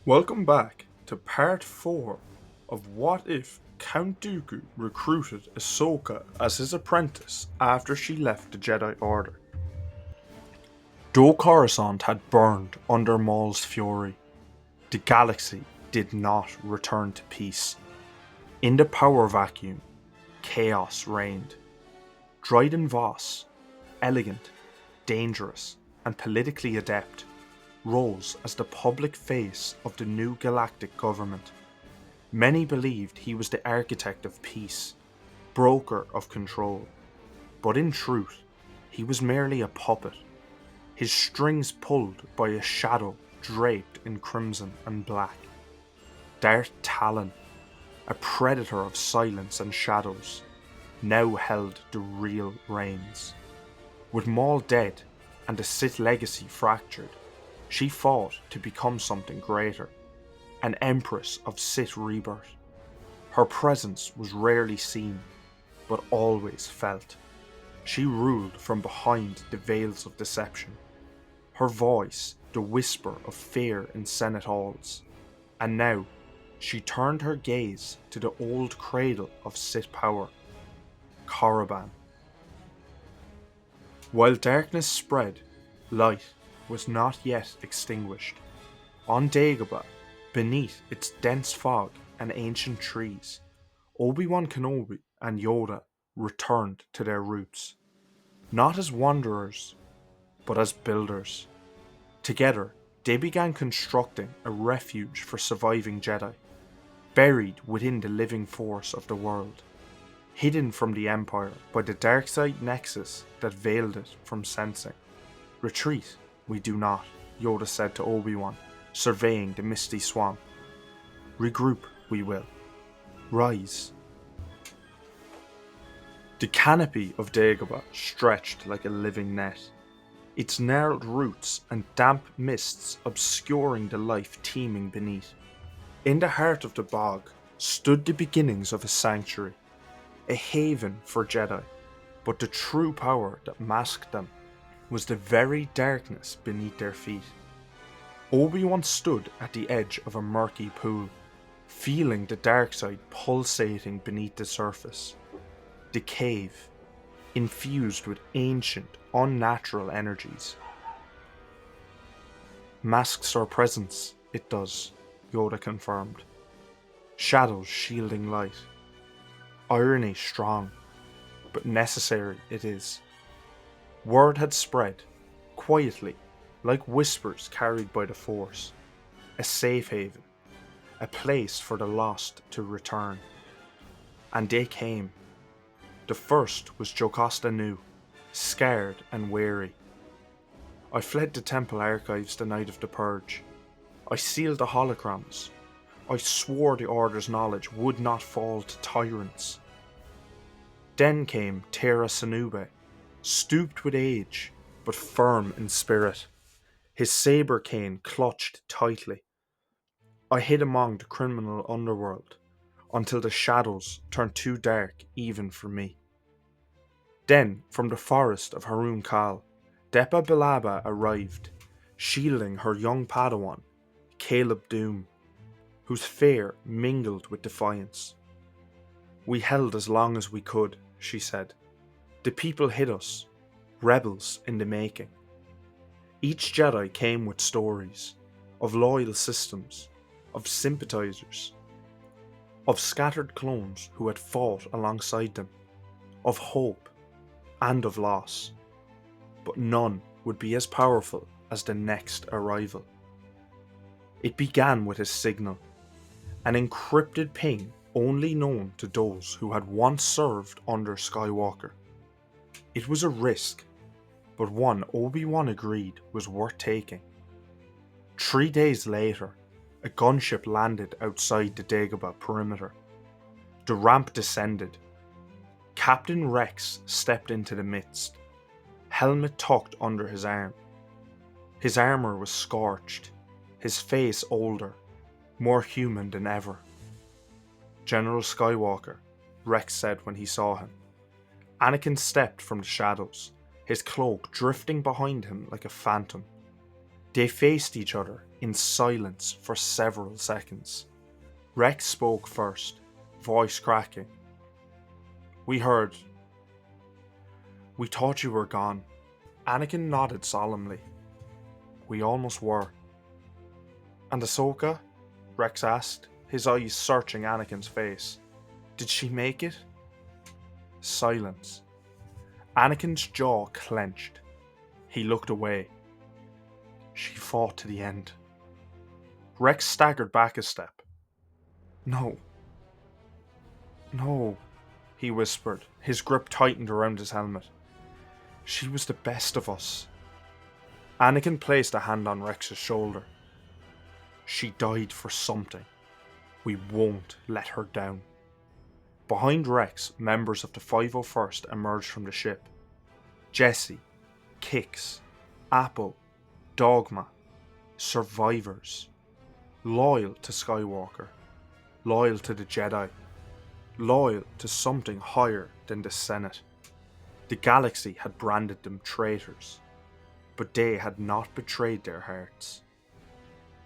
Welcome back to part 4 of What If Count Dooku recruited Ahsoka as his apprentice after she left the Jedi Order. Though Coruscant had burned under Maul's fury, the galaxy did not return to peace. In the power vacuum, chaos reigned. Dryden Voss, elegant, dangerous, and politically adept, rose as the public face of the new galactic government. Many believed he was the architect of peace, broker of control, but in truth, he was merely a puppet, his strings pulled by a shadow draped in crimson and black. Darth Talon, a predator of silence and shadows, now held the real reins. With Maul dead and the Sith legacy fractured, she fought to become something greater, an empress of Sith rebirth. Her presence was rarely seen, but always felt. She ruled from behind the veils of deception, her voice the whisper of fear in Senate halls. And now, she turned her gaze to the old cradle of Sith power, Korriban. While darkness spread, light was not yet extinguished. On Dagobah, beneath its dense fog and ancient trees, Obi-Wan Kenobi and Yoda returned to their roots, not as wanderers, but as builders. Together, they began constructing a refuge for surviving Jedi, buried within the living force of the world, hidden from the Empire by the dark-side nexus that veiled it from sensing. Retreat we do not, Yoda said to Obi-Wan, surveying the misty swamp. Regroup we will. Rise. The canopy of Dagobah stretched like a living net, its gnarled roots and damp mists obscuring the life teeming beneath. In the heart of the bog stood the beginnings of a sanctuary, a haven for Jedi, but the true power that masked them was the very darkness beneath their feet. Obi-Wan stood at the edge of a murky pool, feeling the dark side pulsating beneath the surface. The cave, infused with ancient, unnatural energies. Masks our presence, it does, Yoda confirmed. Shadows shielding light. Irony strong, but necessary it is. Word had spread, quietly, like whispers carried by the Force. A safe haven, a place for the lost to return. And they came. The first was Jocasta Nu, scared and weary. I fled the temple archives the night of the purge. I sealed the holocrons. I swore the Order's knowledge would not fall to tyrants. Then came Tera Sinube, stooped with age, but firm in spirit, his saber cane clutched tightly. I hid among the criminal underworld, until the shadows turned too dark even for me. Then, from the forest of Harun Kal, Depa Billaba arrived, shielding her young Padawan, Caleb Doom, whose fear mingled with defiance. We held as long as we could, she said. The people hid us, rebels in the making. Each Jedi came with stories, of loyal systems, of sympathizers, of scattered clones who had fought alongside them, of hope and of loss. But none would be as powerful as the next arrival. It began with a signal, an encrypted ping only known to those who had once served under Skywalker. It was a risk, but one Obi-Wan agreed was worth taking. 3 days later, a gunship landed outside the Dagobah perimeter. The ramp descended. Captain Rex stepped into the midst, helmet tucked under his arm. His armor was scorched, his face older, more human than ever. General Skywalker, Rex said when he saw him. Anakin stepped from the shadows, his cloak drifting behind him like a phantom. They faced each other, in silence for several seconds. Rex spoke first, voice cracking. We heard. We thought you were gone. Anakin nodded solemnly. We almost were. And Ahsoka? Rex asked, his eyes searching Anakin's face. Did she make it? Silence. Anakin's jaw clenched. He looked away. She fought to the end. Rex staggered back a step. No. No, he whispered, his grip tightened around his helmet. She was the best of us. Anakin placed a hand on Rex's shoulder. She died for something. We won't let her down. Behind Rex, members of the 501st emerged from the ship. Jesse, Kix, Apple, Dogma, survivors. Loyal to Skywalker. Loyal to the Jedi. Loyal to something higher than the Senate. The galaxy had branded them traitors, but they had not betrayed their hearts.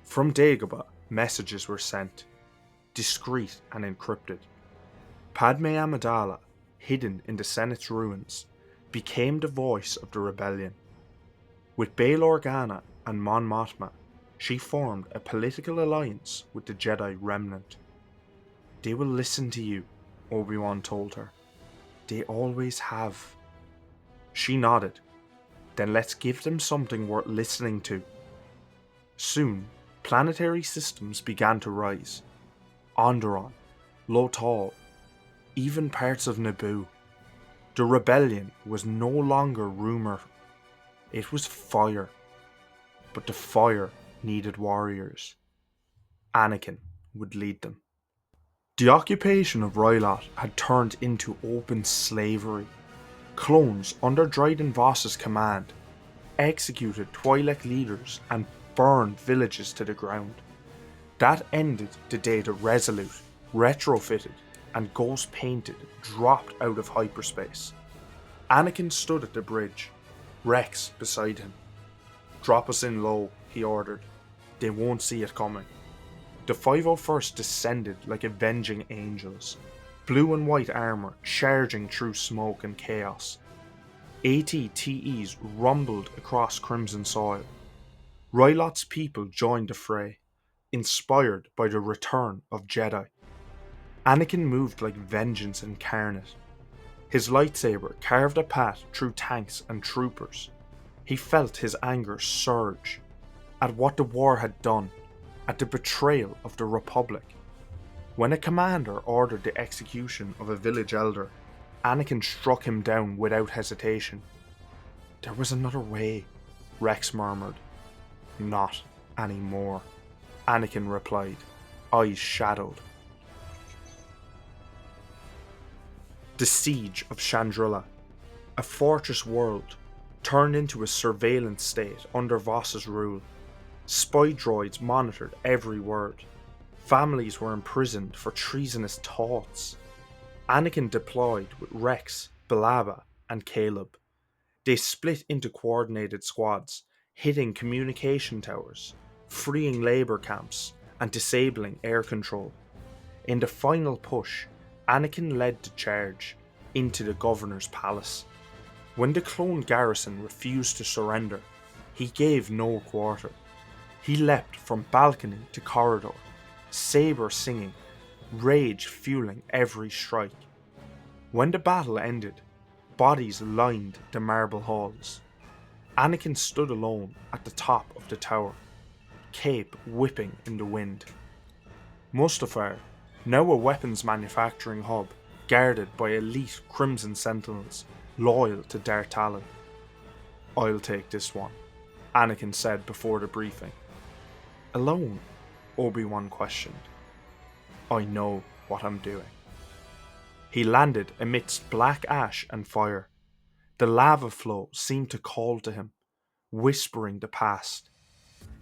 From Dagobah, messages were sent, discreet and encrypted. Padme Amidala, hidden in the Senate's ruins, became the voice of the rebellion. With Bail Organa and Mon Mothma, she formed a political alliance with the Jedi remnant. They will listen to you, Obi-Wan told her. They always have. She nodded. Then let's give them something worth listening to. Soon, planetary systems began to rise. Onderon, Lothal, even parts of Naboo. The rebellion was no longer rumor. It was fire. But the fire needed warriors. Anakin would lead them. The occupation of Ryloth had turned into open slavery. Clones under Dryden Voss's command executed Twi'lek leaders and burned villages to the ground. That ended the day the Resolute, retrofitted and ghost painted, dropped out of hyperspace. Anakin stood at the bridge, Rex beside him. Drop us in low, he ordered. They won't see it coming. The 501st descended like avenging angels, blue and white armour charging through smoke and chaos. AT-TEs rumbled across crimson soil. Ryloth's people joined the fray, inspired by the return of Jedi. Anakin moved like vengeance incarnate. His lightsaber carved a path through tanks and troopers. He felt his anger surge at what the war had done, at the betrayal of the Republic. When a commander ordered the execution of a village elder, Anakin struck him down without hesitation. There was another way, Rex murmured. Not anymore, Anakin replied, eyes shadowed. The Siege of Chandrila, a fortress world, turned into a surveillance state under Voss's rule. Spy droids monitored every word. Families were imprisoned for treasonous thoughts. Anakin deployed with Rex, Balaba, and Caleb. They split into coordinated squads, hitting communication towers, freeing labour camps, and disabling air control. In the final push, Anakin led the charge into the governor's palace. When the clone garrison refused to surrender, he gave no quarter. He leapt from balcony to corridor, saber singing, rage fueling every strike. When the battle ended, bodies lined the marble halls. Anakin stood alone at the top of the tower, cape whipping in the wind. Mustafar, now a weapons manufacturing hub, guarded by elite Crimson Sentinels loyal to Darth Talon. I'll take this one, Anakin said before the briefing. Alone? Obi-Wan questioned. I know what I'm doing. He landed amidst black ash and fire. The lava flow seemed to call to him, whispering the past.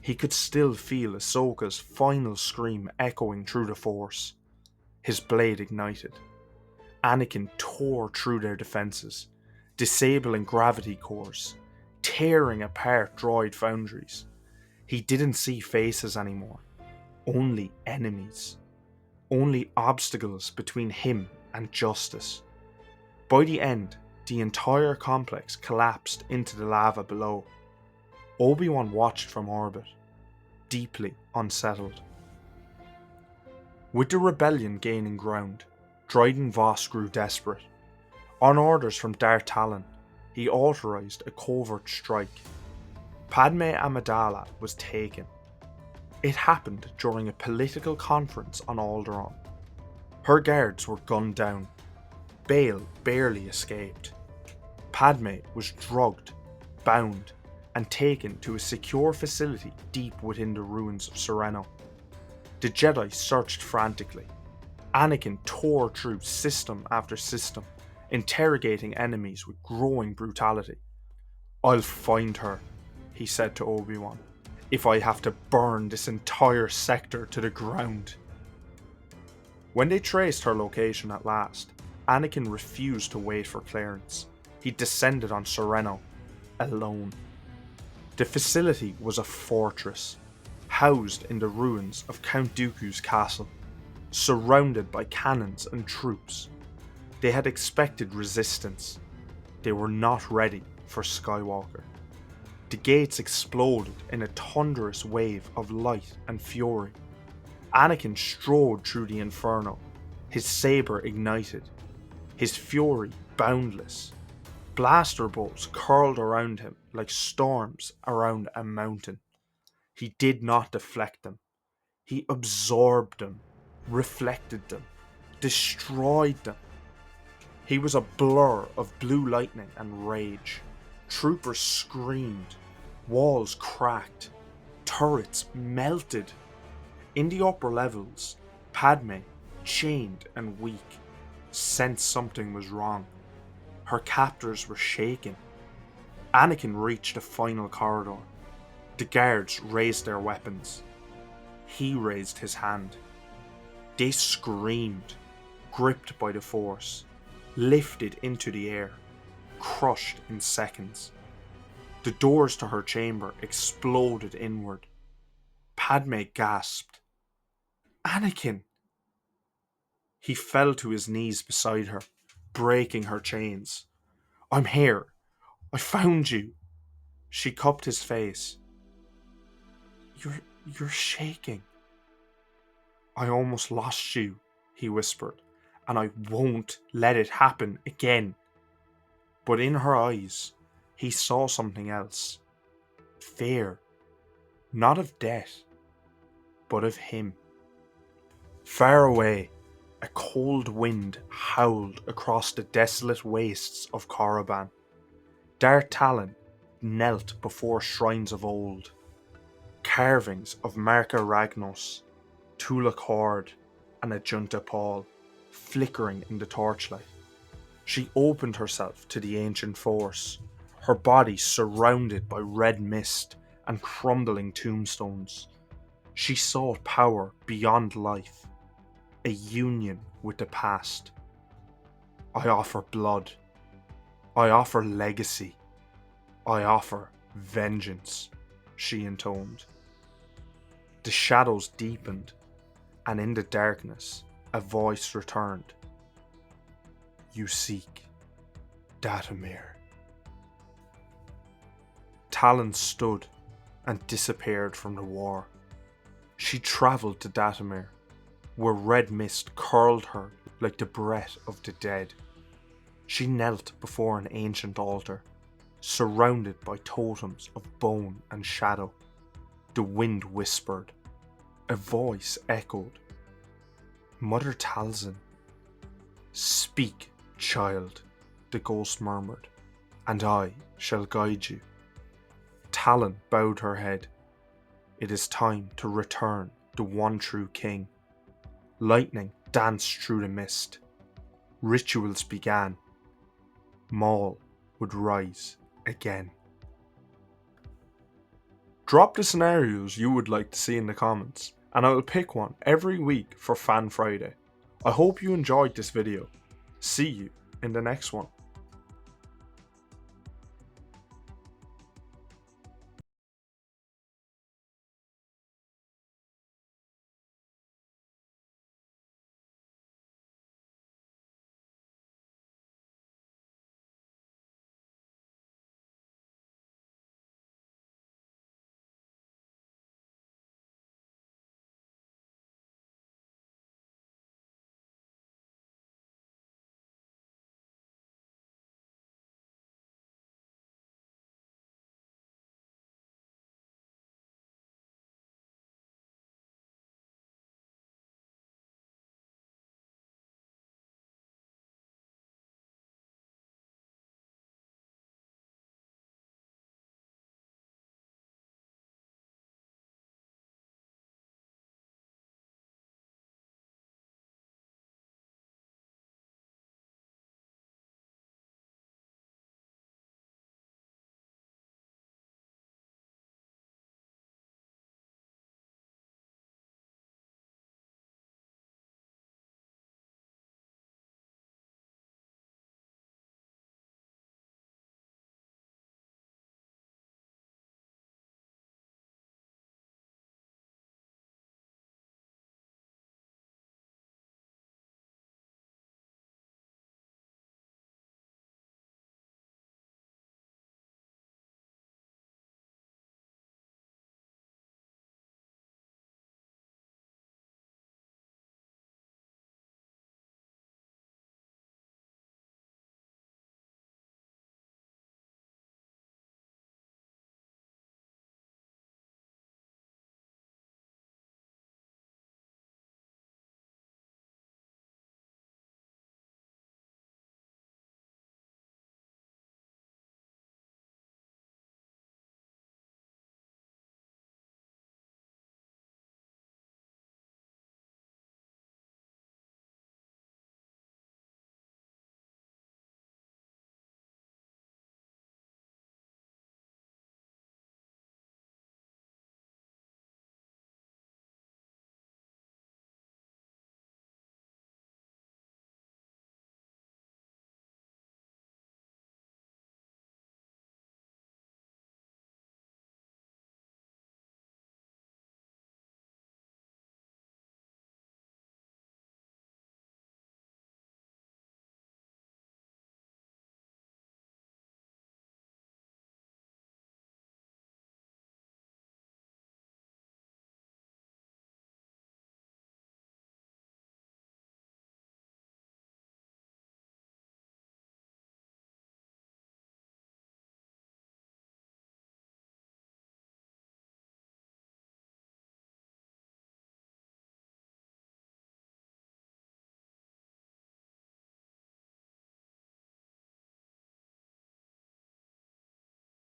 He could still feel Ahsoka's final scream echoing through the Force. His blade ignited. Anakin tore through their defences, disabling gravity cores, tearing apart droid foundries. He didn't see faces anymore, only enemies, only obstacles between him and justice. By the end, the entire complex collapsed into the lava below. Obi-Wan watched from orbit, deeply unsettled. With the rebellion gaining ground, Dryden Voss grew desperate. On orders from Darth Talon, he authorized a covert strike. Padme Amidala was taken. It happened during a political conference on Alderaan. Her guards were gunned down. Bail barely escaped. Padme was drugged, bound, and taken to a secure facility deep within the ruins of Sereno. The Jedi searched frantically. Anakin tore through system after system, interrogating enemies with growing brutality. "I'll find her," he said to Obi-Wan, "if I have to burn this entire sector to the ground." When they traced her location at last, Anakin refused to wait for clearance. He descended on Sereno, alone. The facility was a fortress, housed in the ruins of Count Dooku's castle, surrounded by cannons and troops. They had expected resistance. They were not ready for Skywalker. The gates exploded in a thunderous wave of light and fury. Anakin strode through the inferno, his saber ignited, his fury boundless. Blaster bolts curled around him like storms around a mountain. He did not deflect them. He absorbed them, reflected them, destroyed them. He was a blur of blue lightning and rage. Troopers screamed, walls cracked, turrets melted. In the upper levels, Padme, chained and weak, sensed something was wrong. Her captors were shaken. Anakin reached a final corridor. The guards raised their weapons. He raised his hand. They screamed, gripped by the Force, lifted into the air, crushed in seconds. The doors to her chamber exploded inward. Padme gasped. "Anakin!" He fell to his knees beside her, breaking her chains. "I'm here. I found you." She cupped his face. You're shaking." "I almost lost you," he whispered, "and I won't let it happen again." But in her eyes, he saw something else. Fear. Not of death, but of him. Far away, a cold wind howled across the desolate wastes of Korriban. Darth Talon knelt before shrines of old. Carvings of Marka Ragnos, Tulak Hord, and Ajunta Paul flickering in the torchlight. She opened herself to the ancient force, her body surrounded by red mist and crumbling tombstones. She sought power beyond life, a union with the past. "I offer blood. I offer legacy. I offer vengeance," she intoned. The shadows deepened, and in the darkness, a voice returned. "You seek Dathomir." Talon stood and disappeared from the war. She travelled to Dathomir, where red mist curled her like the breath of the dead. She knelt before an ancient altar, surrounded by totems of bone and shadow. The wind whispered. A voice echoed. "Mother Talzin." "Speak, child," the ghost murmured, "and I shall guide you." Talon bowed her head. It is time to return the one true king. Lightning danced through the mist. Rituals began. Maul would rise again. Drop the scenarios you would like to see in the comments, and I will pick one every week for Fan Friday. I hope you enjoyed this video. See you in the next one.